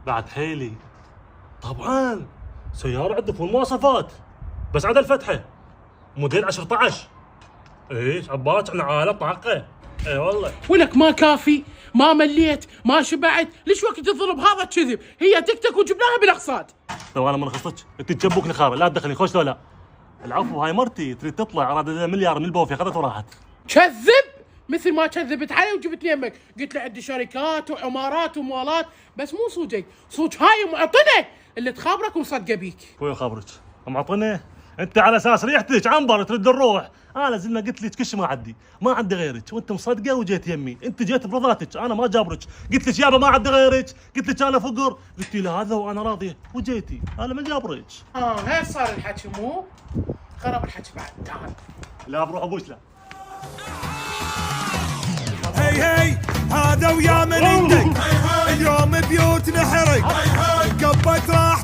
بعد حيلي طبعا. سيارة عنده فول مواصفات، بس عدا الفتحة موديل 10. ايش عبالك عن عالم طاقة؟ اي والله. ولك ما كافي؟ ما مليت؟ ما شبعت؟ ليش وقت الظلم هذا كذب؟ هي تكتك وجبناها بالاقساط. لو انا ما خصتك انت تجبوك نخابه، لا تدخلني خوش ولا لا. العفو، هاي مرتي تريد تطلع، اراد مليار من البوفي اخذت وراحت. كذب مثل ما كذبت علي وجبتني يمك، قلت له عندي شركات وعمارات وموالات، بس مو صوجك، صوج هاي معطنه اللي تخابرك ومصدقه بيك. خويا خابرك معطنه انت على اساس ريحتك عنبر ترد الروح. انا زي ما قلت لك كش ما عندي غيرك، وانت مصدقه وجيت يمي. انت جيت برضاتك، انا ما جابرك. قلت لك يابا ما عندي غيرك، قلت لك انا فقر، قلت لي هذا وانا راضيه وجيتي. انا ما جابرك. هيك صار الحكي، مو خرب الحكي بعد. تعال لا بروح ابوش لا. هي هذا ويا من عندك اليوم بيوتنا حرق، قبت راح